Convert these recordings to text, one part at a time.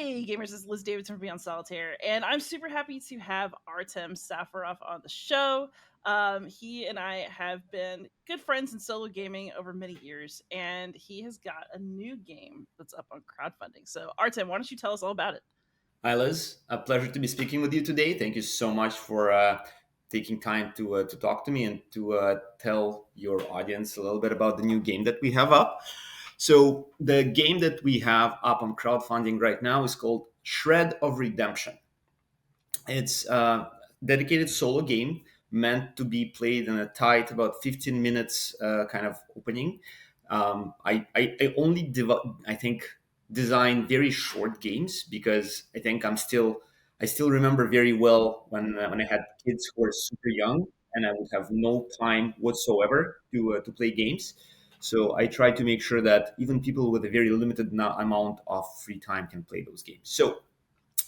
Hey, gamers, this is Liz Davidson from Beyond Solitaire, and I'm super happy to have Artem Safarov on the show. He and I have been good friends in solo gaming over many years, and he has got a new game that's up on crowdfunding. So, Artem, why don't you tell us all about it? Hi, Liz. A pleasure to be speaking with you today. Thank you so much for taking time to talk to me and to tell your audience a little bit about the new game that we have up. So, the game that we have up on crowdfunding right now is called Shred of Redemption. It's a dedicated solo game meant to be played in a tight, about 15 minutes kind of opening. I only, I think, design very short games because I still remember very well when I had kids who were super young and I would have no time whatsoever to play games. So I try to make sure that even people with a very limited amount of free time can play those games. So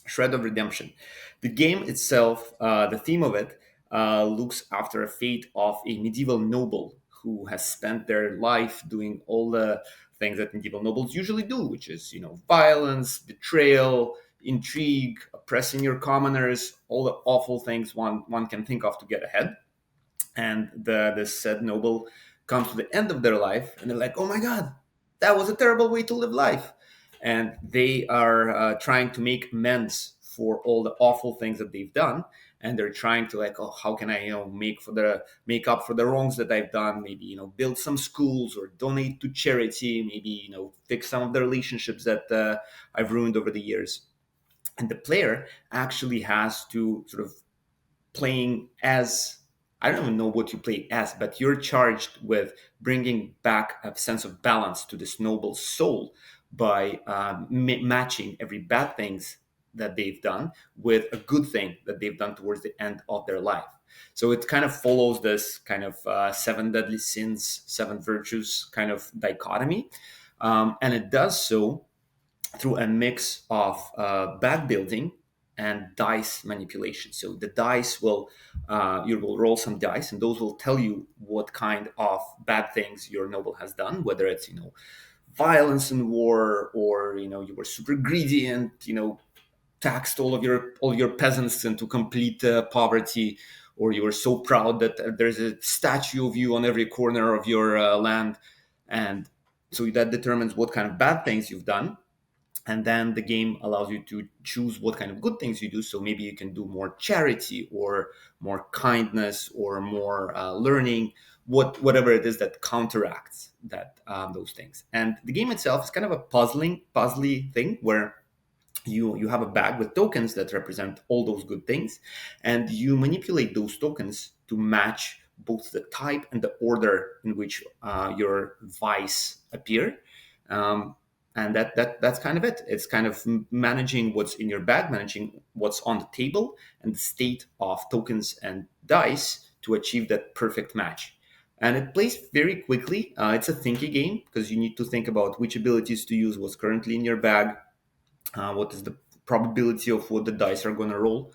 Shred of Redemption. The game itself, the theme of it, looks after a fate of a medieval noble who has spent their life doing all the things that medieval nobles usually do, which is, violence, betrayal, intrigue, oppressing your commoners, all the awful things one can think of to get ahead. And this said noble comes to the end of their life, and they're like, "Oh my God, that was a terrible way to live life," and they are trying to make amends for all the awful things that they've done, and they're trying to like, "Oh, how can I, make up for the wrongs that I've done? Maybe build some schools or donate to charity. Maybe fix some of the relationships that I've ruined over the years." And the player actually has to sort of playing as, I don't even know what you play as, but you're charged with bringing back a sense of balance to this noble soul by matching every bad things that they've done with a good thing that they've done towards the end of their life. So it kind of follows this kind of seven deadly sins, seven virtues kind of dichotomy. And it does so through a mix of bag building and dice manipulation. So the dice will, you will roll some dice, and those will tell you what kind of bad things your noble has done, whether it's violence in war, or you were super greedy and taxed all your peasants into complete poverty, or you were so proud that there's a statue of you on every corner of your land, and so that determines what kind of bad things you've done. And then the game allows you to choose what kind of good things you do. So maybe you can do more charity or more kindness or more learning, whatever it is that counteracts that those things. And the game itself is kind of a puzzly thing where you have a bag with tokens that represent all those good things, and you manipulate those tokens to match both the type and the order in which your vice appear. um, and that's kind of it. It's kind of managing what's in your bag, managing what's on the table, and the state of tokens and dice to achieve that perfect match. And it plays very quickly. It's a thinky game because you need to think about which abilities to use, what's currently in your bag, what is the probability of what the dice are going to roll.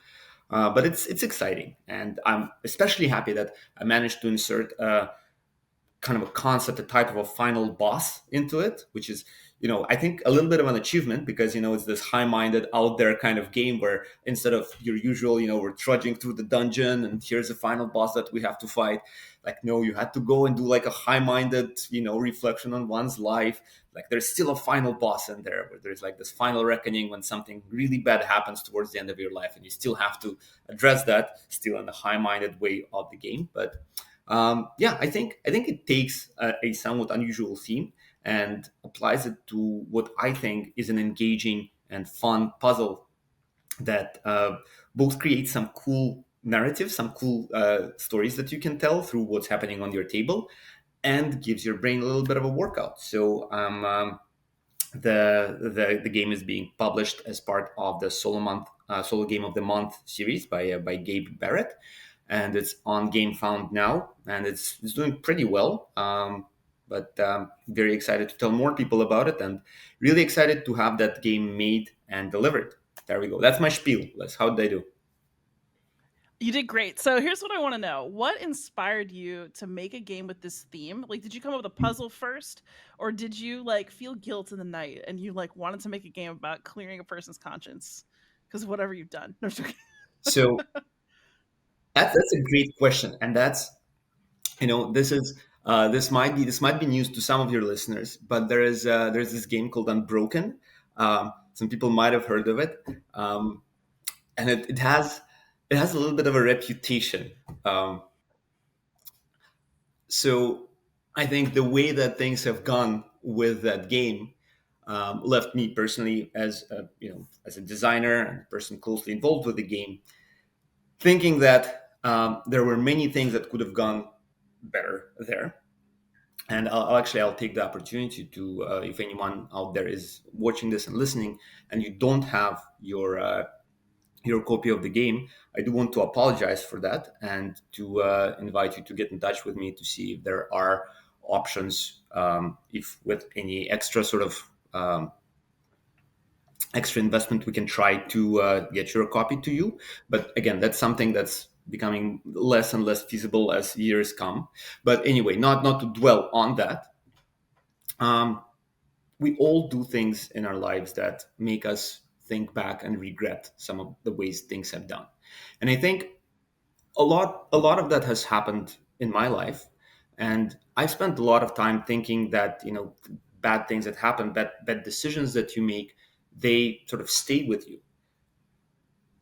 But it's exciting, and I'm especially happy that I managed to insert kind of a concept, a type of a final boss into it, which is, I think a little bit of an achievement because, it's this high minded, out there kind of game where instead of your usual, we're trudging through the dungeon and here's a final boss that we have to fight. Like, no, you had to go and do like a high minded, reflection on one's life. Like, there's still a final boss in there where there's like this final reckoning when something really bad happens towards the end of your life, and you still have to address that still in the high minded way of the game. But yeah, I think it takes a somewhat unusual theme and applies it to what I think is an engaging and fun puzzle that both creates some cool narratives, some cool stories that you can tell through what's happening on your table, and gives your brain a little bit of a workout. So the game is being published as part of the solo game of the month series by Gabe Barrett, and it's on GameFound now, and it's doing pretty well. But very excited to tell more people about it, and really excited to have that game made and delivered. There we go. That's my spiel. That's how did I do? You did great. So here's what I want to know. What inspired you to make a game with this theme? Like, did you come up with a puzzle first, or did you like feel guilt in the night and you like wanted to make a game about clearing a person's conscience because of whatever you've done? No, I'm joking. So that's a great question, and that's, this is this might be news to some of your listeners, but there's this game called Unbroken. Some people might have heard of it, and it has a little bit of a reputation. Um, so I think the way that things have gone with that game left me personally, as a designer and a person closely involved with the game, thinking that there were many things that could have gone better there. And I'll take the opportunity to, if anyone out there is watching this and listening, and you don't have your copy of the game, I do want to apologize for that, and to invite you to get in touch with me to see if there are options, if with any extra sort of extra investment we can try to get your copy to you. But again, that's something that's becoming less and less feasible as years come. But anyway, not to dwell on that. um, we all do things in our lives that make us think back and regret some of the ways things have done. And I think a lot of that has happened in my life, and I've spent a lot of time thinking that, bad things that happen, bad decisions that you make, they sort of stay with you.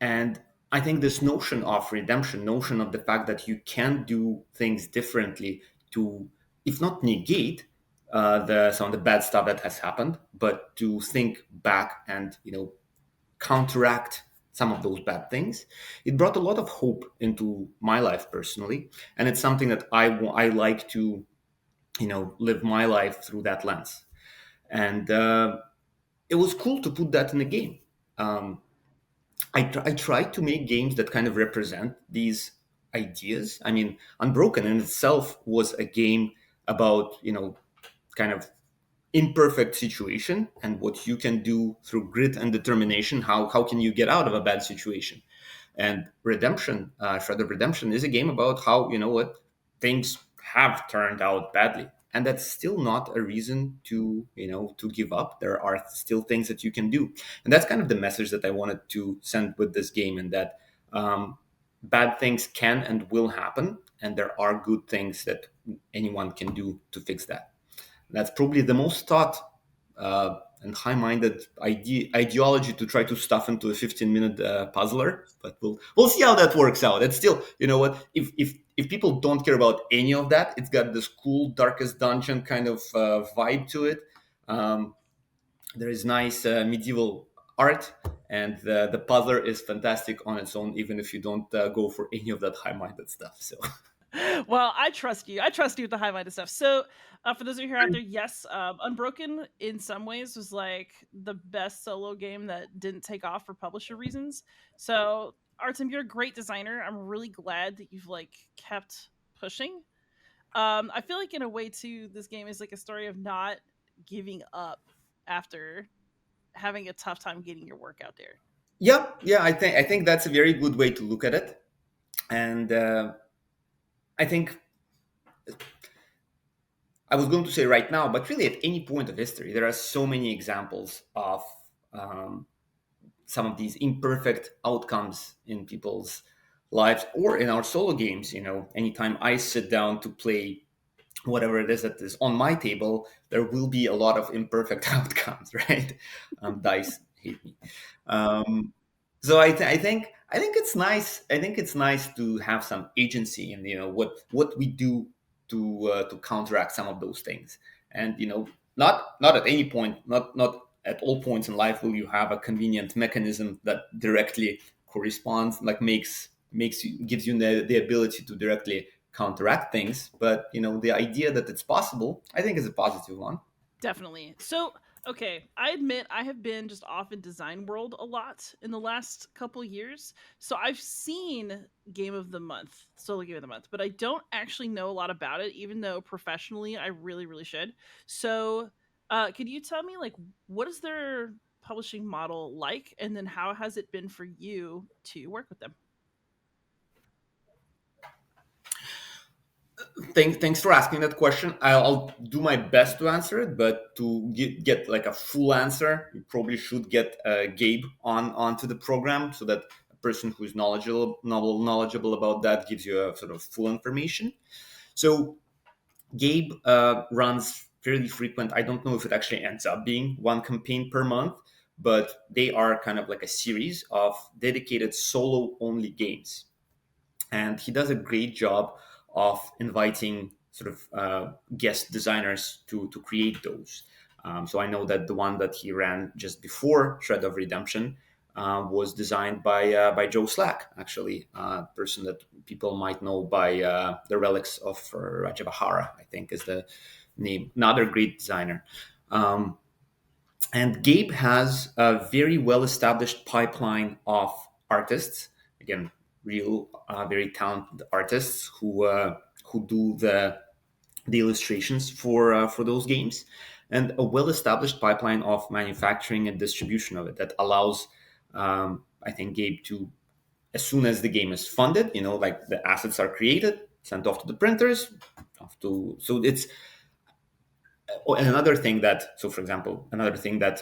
And I think this notion of redemption, notion of the fact that you can do things differently to, if not negate the some of the bad stuff that has happened, but to think back and, counteract some of those bad things, it brought a lot of hope into my life personally, and it's something that I like to, live my life through that lens. And it was cool to put that in a game. Um, I try to make games that kind of represent these ideas. I mean, Unbroken in itself was a game about, kind of imperfect situation and what you can do through grit and determination. How can you get out of a bad situation? And Redemption, Shred of Redemption, is a game about how, what, things have turned out badly, and that's still not a reason to, to give up. There are still things that you can do, and that's kind of the message that I wanted to send with this game. And that bad things can and will happen, and there are good things that anyone can do to fix that. That's probably the most thought and high-minded ideology to try to stuff into a 15-minute puzzler. But we'll see how that works out. It's still, what, if people don't care about any of that, it's got this cool Darkest Dungeon kind of vibe to it. There is nice medieval art, and the puzzler is fantastic on its own, even if you don't go for any of that high-minded stuff. So. Well, I trust you. I trust you with the high minded stuff. So, for those of you who are out there, yes, Unbroken in some ways was like the best solo game that didn't take off for publisher reasons. So, Artem, you're a great designer. I'm really glad that you've like kept pushing. I feel like in a way too, this game is like a story of not giving up after having a tough time getting your work out there. Yeah, I think that's a very good way to look at it. And I think I was going to say right now, but really at any point of history, there are so many examples of um, some of these imperfect outcomes in people's lives or in our solo games. Anytime I sit down to play whatever it is that is on my table, there will be a lot of imperfect outcomes, right? Dice hate me. Um, so I think it's nice. I think it's nice to have some agency in, what we do to counteract some of those things. And not at any point, not at all points in life will you have a convenient mechanism that directly corresponds, like makes you gives you the ability to directly counteract things. But the idea that it's possible, I think, is a positive one. Definitely. So, okay, I admit I have been just off in design world a lot in the last couple years. So I've seen Game of the Month, solo Game of the Month, but I don't actually know a lot about it, even though professionally I really, really should. So, could you tell me like what is their publishing model like, and then how has it been for you to work with them? Thanks for asking that question. I'll do my best to answer it, but to get like a full answer, you probably should get Gabe onto the program so that a person who's knowledgeable about that gives you a sort of full information. So Gabe runs fairly frequent. I don't know if it actually ends up being one campaign per month, but they are kind of like a series of dedicated solo only games, and he does a great job of inviting sort of guest designers to create those. So I know that the one that he ran just before Shred of Redemption was designed by Joe Slack, actually, a person that people might know by the Relics of Rajavahara, I think is the name. Another great designer. And Gabe has a very well established pipeline of artists. Again, real, very talented artists who do the illustrations for those games, and a well established pipeline of manufacturing and distribution of it that allows, I think, Gabe to, as soon as the game is funded, like the assets are created, sent off to the printers, off to so it's and another thing that so for example another thing that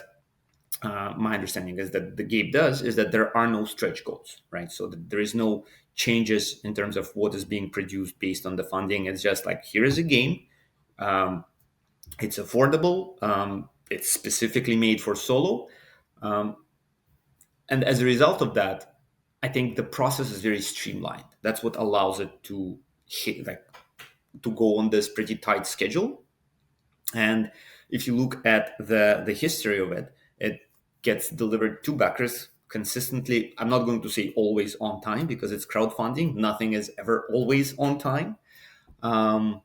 my understanding is that the Gabe does is that there are no stretch goals, right? So that there is no changes in terms of what is being produced based on the funding. It's just like, here is a game. Um, it's affordable. It's specifically made for solo. Um, and as a result of that, I think the process is very streamlined. That's what allows it to to go on this pretty tight schedule. And if you look at the history of it, it gets delivered to backers consistently. I'm not going to say always on time because it's crowdfunding. Nothing is ever always on time. Um,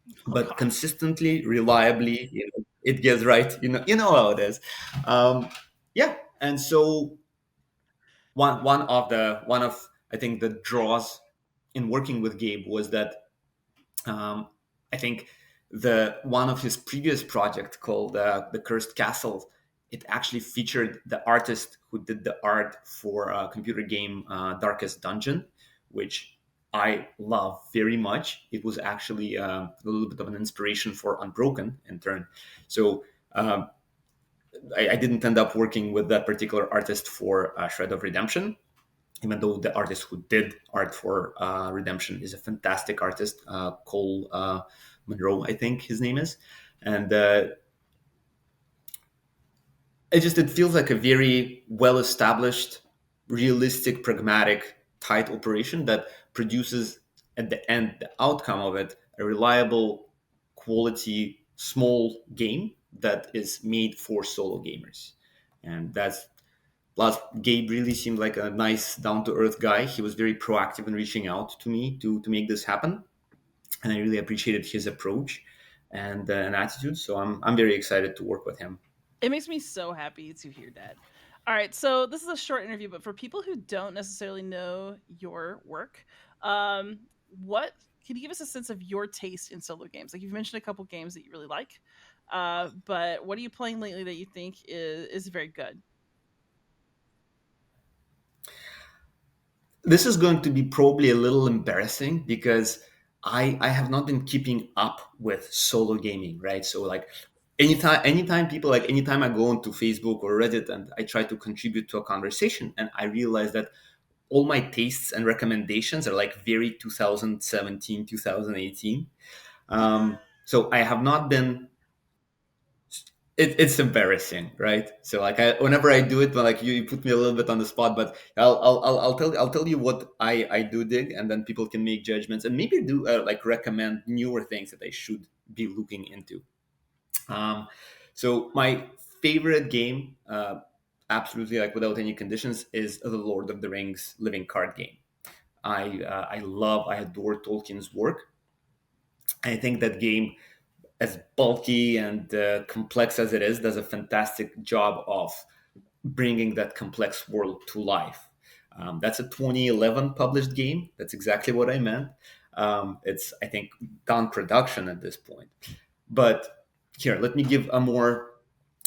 Oh but God. consistently, reliably, it gets right. You know how it is. Um, yeah, and so one of I think the draws in working with Gabe was that I think the one of his previous project called the Cursed Castle, it actually featured the artist who did the art for a computer game Darkest Dungeon, which I love very much. It was actually a little bit of an inspiration for Unbroken in turn. So I didn't end up working with that particular artist for Shred of Redemption, even though the artist who did art for Redemption is a fantastic artist, Cole Monroe, I think his name is, and it feels like a very well established, realistic, pragmatic, tight operation that produces at the end the outcome of it a reliable, quality, small game that is made for solo gamers, and that's Plus, Gabe really seemed like a nice, down to earth guy. He was very proactive in reaching out to me to make this happen. And I really appreciated his approach and attitude. So I'm very excited to work with him. It makes me so happy to hear that. All right, so this is a short interview, but for people who don't necessarily know your work, what can you give us a sense of your taste in solo games? Like, you've mentioned a couple games that you really like, but what are you playing lately that you think is very good? This is going to be probably a little embarrassing because I have not been keeping up with solo gaming, right? So like anytime I go onto Facebook or Reddit and I try to contribute to a conversation and I realize that all my tastes and recommendations are like very 2017, 2018. So I have not been. It's embarrassing, right? So like whenever I do it, well, like you put me a little bit on the spot, but I'll tell you what I do dig, and then people can make judgments and maybe do like recommend newer things that I should be looking into. Um, so my favorite game, absolutely like without any conditions, is the Lord of the Rings living card game. I adore Tolkien's work. I think that game, as bulky and complex as it is, does a fantastic job of bringing that complex world to life. That's a 2011 published game. That's exactly what I meant. It's, I think, done production at this point. But here, let me give a more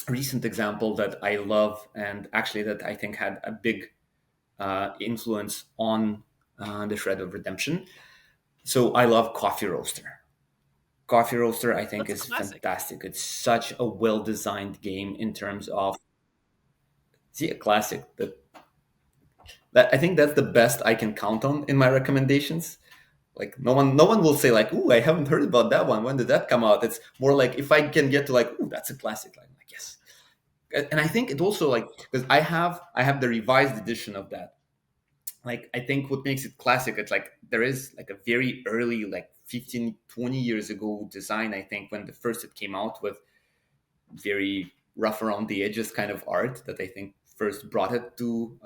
recent example that I love and actually that I think had a big influence on the Shred of Redemption. So I love Coffee Roaster. Coffee Roaster, I think, That's a is classic. fantastic. It's such a well designed game in terms of, see, a classic. That I think that's the best I can count on in my recommendations. Like no one will say like, "Ooh, I haven't heard about that one. When did that come out?" It's more like if I can get to like, "Ooh, that's a classic." Like yes, and I think it also like because I have the revised edition of that. Like I think what makes it classic, it's like there is like a very early like 15, 20 years ago design. I think when the first it came out with very rough around the edges kind of art that I think first brought it to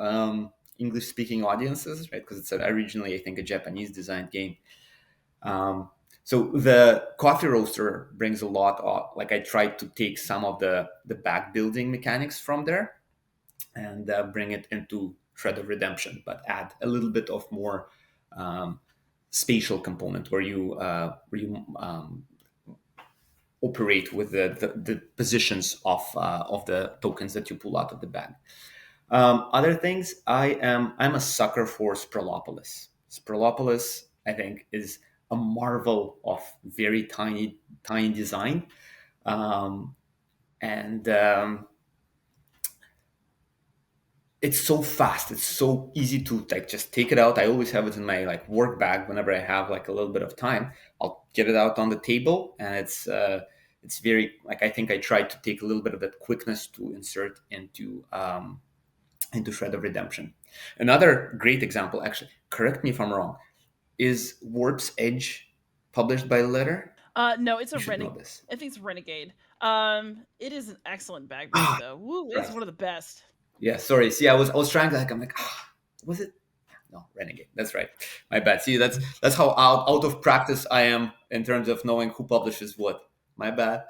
English speaking audiences, right? Because it's originally I think a Japanese designed game. Um, so the coffee roaster brings a lot of like I tried to take some of the back building mechanics from there and bring it into Shred of Redemption, but add a little bit of more um, spatial component where you operate with the positions of the tokens that you pull out of the bag. Other things, I'm a sucker for Sprolopolis. Sprolopolis, I think, is a marvel of very tiny design, um, and it's so fast. It's so easy to like just take it out. I always have it in my like work bag whenever I have like a little bit of time. I'll get it out on the table, and it's very like I think I tried to take a little bit of that quickness to insert into Shred of Redemption. Another great example, actually, correct me if I'm wrong, is Warp's Edge published by Letter? No, it's You a should know renegade. this. I think it's Renegade. It is an excellent bag builder Ah, though. Woo, it's right. one of the best. Yeah, sorry. See, I was trying to like I'm like, was it? No, Renegade. That's right. My bad. See, that's how out of practice I am in terms of knowing who publishes what. My bad.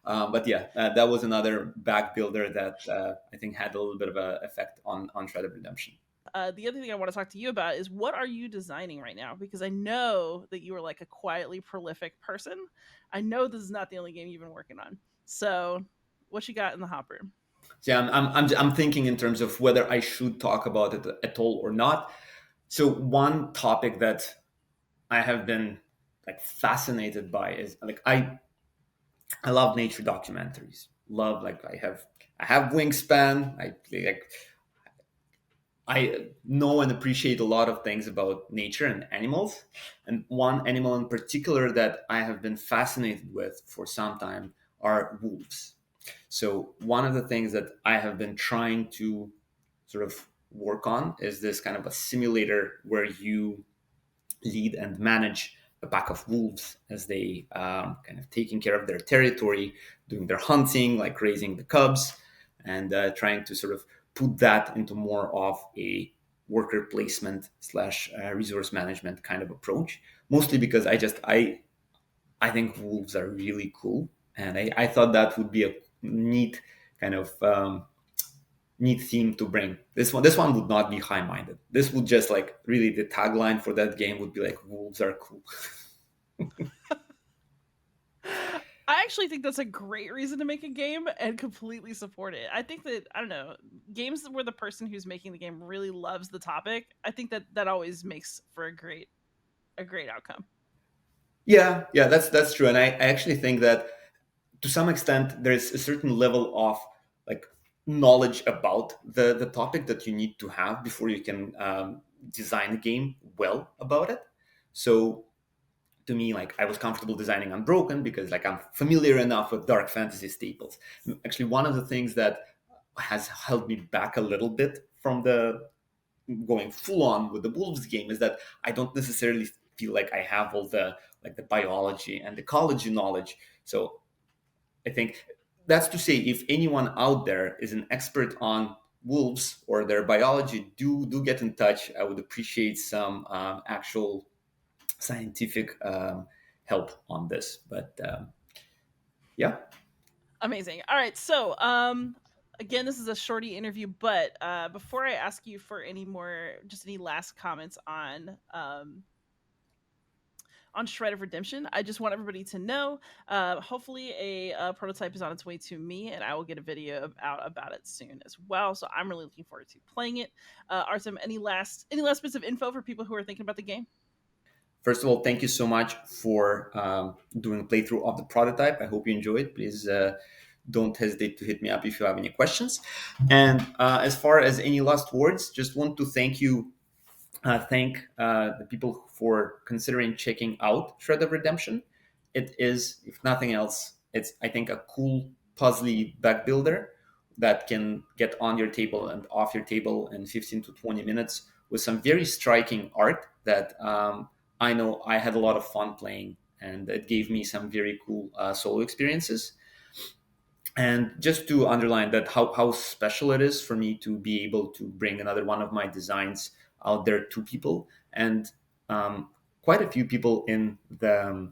But yeah, that was another back builder that I think had a little bit of an effect on Shred of Redemption. The other thing I want to talk to you about is what are you designing right now? Because I know that you are like a quietly prolific person. I know this is not the only game you've been working on. So, what you got in the hopper? So yeah, I'm thinking in terms of whether I should talk about it at all or not. So one topic that I have been like fascinated by is like I love nature documentaries. Love like I have Wingspan. I know and appreciate a lot of things about nature and animals. And one animal in particular that I have been fascinated with for some time are wolves. So one of the things that I have been trying to sort of work on is this kind of a simulator where you lead and manage a pack of wolves as they kind of taking care of their territory, doing their hunting, like raising the cubs, and trying to sort of put that into more of a worker placement slash resource management kind of approach. Mostly because I think wolves are really cool, and I thought that would be a neat kind of neat theme to bring. This one would not be high minded. This would just like really the tagline for that game would be like wolves are cool. I actually think that's a great reason to make a game and completely support it. I think that I don't know, games where the person who's making the game really loves the topic, I think that that always makes for a great outcome. Yeah, that's true, and I actually think that to some extent there's a certain level of like knowledge about the topic that you need to have before you can design a game well about it. So to me, like I was comfortable designing Unbroken because like I'm familiar enough with dark fantasy staples. Actually, one of the things that has held me back a little bit from the going full on with the Wolves game is that I don't necessarily feel like I have all the like the biology and ecology knowledge. So I think that's to say, if anyone out there is an expert on wolves or their biology, do get in touch. I would appreciate some actual scientific help on this. But yeah, Amazing. All right, so again, this is a shorty interview, but before I ask you for any more, just any last comments on Shred of Redemption. I just want everybody to know. Hopefully, a prototype is on its way to me, and I will get a video out about it soon as well. So I'm really looking forward to playing it. Artem, any last bits of info for people who are thinking about the game? First of all, thank you so much for doing a playthrough of the prototype. I hope you enjoyed. Please don't hesitate to hit me up if you have any questions. And as far as any last words, just want to thank the people for considering checking out Shred of Redemption. It is, if nothing else, it's I think a cool puzzly back builder that can get on your table and off your table in 15 to 20 minutes with some very striking art that I know I had a lot of fun playing, and it gave me some very cool solo experiences. And just to underline that how special it is for me to be able to bring another one of my designs out there to people, and um, quite a few people in the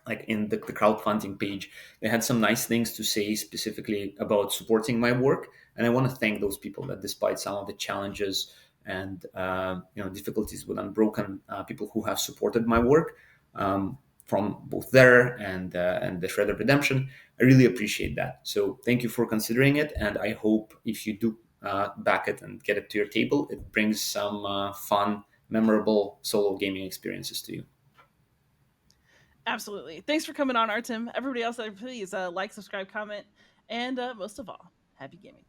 crowdfunding page, they had some nice things to say specifically about supporting my work, and I want to thank those people that despite some of the challenges and difficulties with Unbroken, people who have supported my work, from both there and the Shredder Redemption. I really appreciate that. So thank you for considering it, and I hope if you do back it and get it to your table, it brings some fun, memorable solo gaming experiences to you. Absolutely. Thanks for coming on, Artem. Everybody else, please like, subscribe, comment, and most of all, happy gaming.